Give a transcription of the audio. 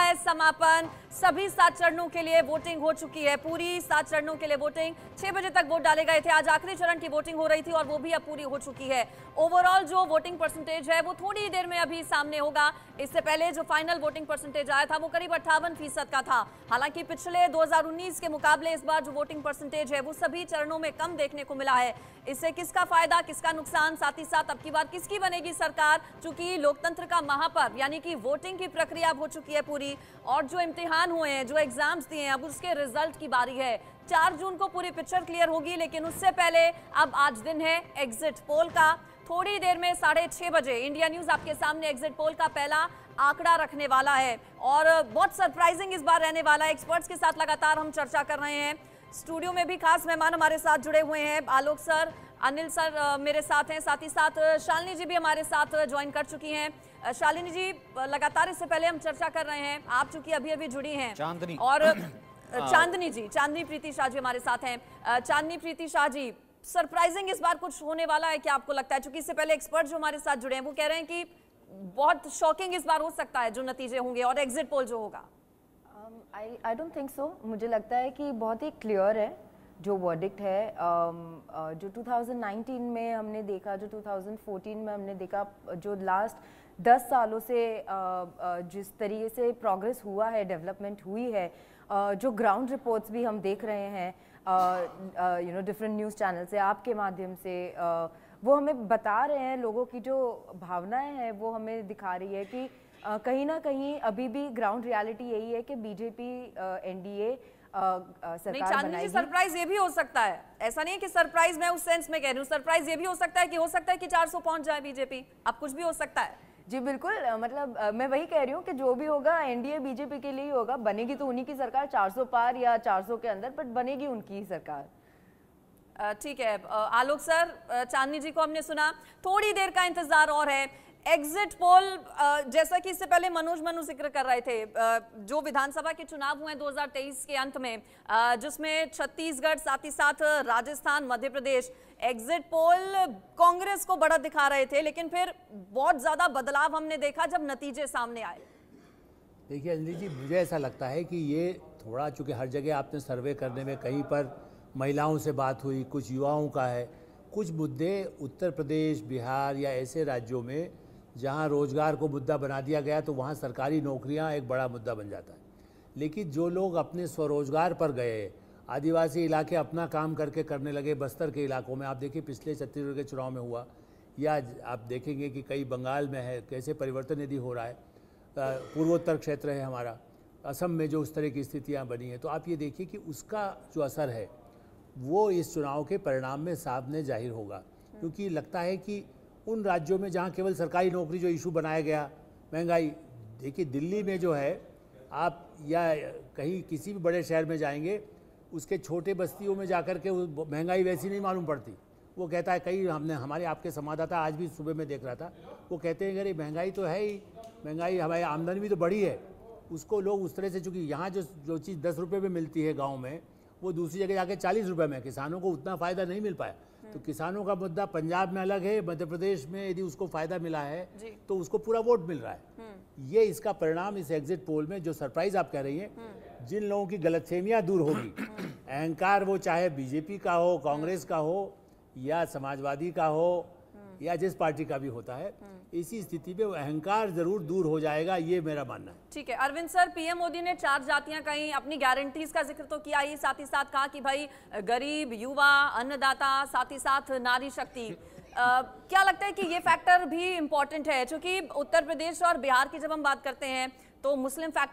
है समापन। सभी 7 चरणों के लिए वोटिंग हो चुकी है, पूरी 7 चरणों के लिए वोटिंग। 6 बजे तक वोट डाले गए थे, आज आखिरी चरण की वोटिंग हो रही थी और वो भी अब पूरी हो चुकी है। ओवरऑल जो वोटिंग परसेंटेज है वो थोड़ी देर में अभी सामने होगा। इससे पहले जो फाइनल वोटिंग परसेंटेज आया था वो करीब 58% का था। हालांकि पिछले 2019 के मुकाबले इस बार जो वोटिंग परसेंटेज है वो सभी चरणों में कम देखने को मिला है। इससे किसका फायदा, किसका नुकसान, साथ ही साथ अब की बार किसकी बनेगी सरकार? चूंकि लोकतंत्र का महापर्व यानी कि वोटिंग की प्रक्रिया हो चुकी है पूरी, और जो इम्तिहान हुए हैं, जो एग्जाम्स दिए हैं, अब उसके रिजल्ट की बारी है। 4 जून को पूरी पिक्चर क्लियर होगी, लेकिन उससे पहले अब आज दिन है एग्जिट पोल का। थोड़ी देर में 6:30 बजे इंडिया न्यूज आपके सामने एग्जिट पोल का पहला आंकड़ा रखने वाला है और बहुत सरप्राइजिंग इस बार रहने वाला है। एक्सपर्ट्स के साथ लगातार हम चर्चा कर रहे हैं। स्टूडियो में भी खास मेहमान हमारे साथ जुड़े हुए हैं। आलोक सर, अनिल सर मेरे साथ हैं, साथ ही साथ शालिनी जी भी हमारे साथ ज्वाइन कर चुकी हैं। शालिनी जी, लगातार इससे पहले हम चर्चा कर रहे हैं, आप चूंकि अभी अभी जुड़ी हैं, चांदनी और चांदनी प्रीति शाह जी हमारे साथ हैं। चांदनी प्रीति शाह जी, सरप्राइजिंग इस बार कुछ होने वाला है क्या आपको लगता है? चूंकि इससे पहले एक्सपर्ट जो हमारे साथ जुड़े हैं वो कह रहे हैं कि बहुत शॉकिंग इस बार हो सकता है जो नतीजे होंगे और एग्जिट पोल जो होगा। I don't think so. मुझे लगता है कि बहुत ही क्लियर है जो वर्डिक्ट है। जो 2019 में हमने देखा, जो 2014 में हमने देखा, जो लास्ट 10 सालों से जिस तरीके से प्रोग्रेस हुआ है, डेवलपमेंट हुई है, जो ग्राउंड रिपोर्ट्स भी हम देख रहे हैं डिफरेंट न्यूज़ चैनल से, आपके माध्यम से, वो हमें बता रहे हैं, लोगों की जो भावनाएं हैं वो हमें दिखा रही है कि कहीं ना कहीं अभी भी ग्राउंड रियलिटी यही है कि बीजेपी एनडीए सरकार बनाएगी। सरप्राइज ये भी हो सकता है, ऐसा नहीं है कि सरप्राइज मैं उस सेंस में कह रही हूँ, सरप्राइज ये भी हो सकता है कि 400 पहुंच जाए बीजेपी। अब कुछ भी हो सकता है। जी बिल्कुल, मतलब मैं वही कह रही हूँ कि जो भी होगा एनडीए बीजेपी के लिए ही होगा। बनेगी तो उन्हीं की सरकार, 400 पार या 400 के अंदर, बट बनेगी उनकी ही सरकार। ठीक है आलोक सर, चांदनी जी को हमने सुना, थोड़ी देर का इंतजार और है। एग्जिट पोल, जैसा कि इससे पहले मनु जिक्र कर रहे थे, जो विधानसभा के चुनाव हुए 2023 के अंत में, जिसमें छत्तीसगढ़, साथ ही साथ राजस्थान, मध्य प्रदेश, एग्जिट पोल कांग्रेस को बढ़त दिखा रहे थे, लेकिन फिर बहुत ज्यादा बदलाव हमने देखा जब नतीजे सामने आए। देखिए अंजलि जी, मुझे ऐसा लगता है कि ये थोड़ा, चूंकि हर जगह आपने सर्वे करने में कहीं पर महिलाओं से बात हुई, कुछ युवाओं का है, कुछ मुद्दे उत्तर प्रदेश, बिहार या ऐसे राज्यों में जहां रोजगार को मुद्दा बना दिया गया तो वहां सरकारी नौकरियां एक बड़ा मुद्दा बन जाता है। लेकिन जो लोग अपने स्वरोजगार पर गए, आदिवासी इलाके अपना काम करके करने लगे, बस्तर के इलाकों में आप देखिए पिछले छत्तीसगढ़ के चुनाव में हुआ, या आप देखेंगे कि कई बंगाल में है, कैसे परिवर्तन यदि हो रहा है, पूर्वोत्तर क्षेत्र है हमारा, असम में जो उस तरह की स्थितियाँ बनी हैं, तो आप ये देखिए कि उसका जो असर है वो इस चुनाव के परिणाम में सामने जाहिर होगा। क्योंकि लगता है कि उन राज्यों में जहाँ केवल सरकारी नौकरी जो इशू बनाया गया, महंगाई, देखिए दिल्ली में जो है, आप या कहीं किसी भी बड़े शहर में जाएंगे, उसके छोटे बस्तियों में जाकर के महंगाई वैसी नहीं मालूम पड़ती। वो कहता है, कई हमारे आपके संवाददाता आज भी सुबह में देख रहा था, वो कहते हैं अरे महंगाई तो है ही, महंगाई, हमारी आमदनी भी तो बढ़ी है, उसको लोग उस तरह से, चूँकि यहाँ जो चीज़ 10 रुपये में मिलती है गाँव में, वो दूसरी जगह जाके 40 रुपये में, किसानों को उतना फ़ायदा नहीं मिल पाया। तो किसानों का मुद्दा पंजाब में अलग है, मध्य प्रदेश में यदि उसको फ़ायदा मिला है तो उसको पूरा वोट मिल रहा है। ये इसका परिणाम इस एग्जिट पोल में, जो सरप्राइज आप कह रही हैं, जिन लोगों की गलतफहमियां दूर होगी, अहंकार वो चाहे बीजेपी का हो, कांग्रेस का हो या समाजवादी का हो या जिस पार्टी का भी होता है, इसी स्थिति में अहंकार जरूर दूर हो जाएगा, ये मेरा मानना है। ठीक है अरविंद सर, पीएम मोदी ने 4 जातियां कहीं, अपनी गारंटीज का जिक्र तो किया ही, साथ ही साथ कहा कि भाई गरीब, युवा, अन्नदाता, साथ ही साथ नारी शक्ति। क्या लगता है कि ये फैक्टर भी इंपॉर्टेंट है? क्योंकि उत्तर प्रदेश और बिहार की जब हम बात करते हैं तो मुस्लिम फैक्टर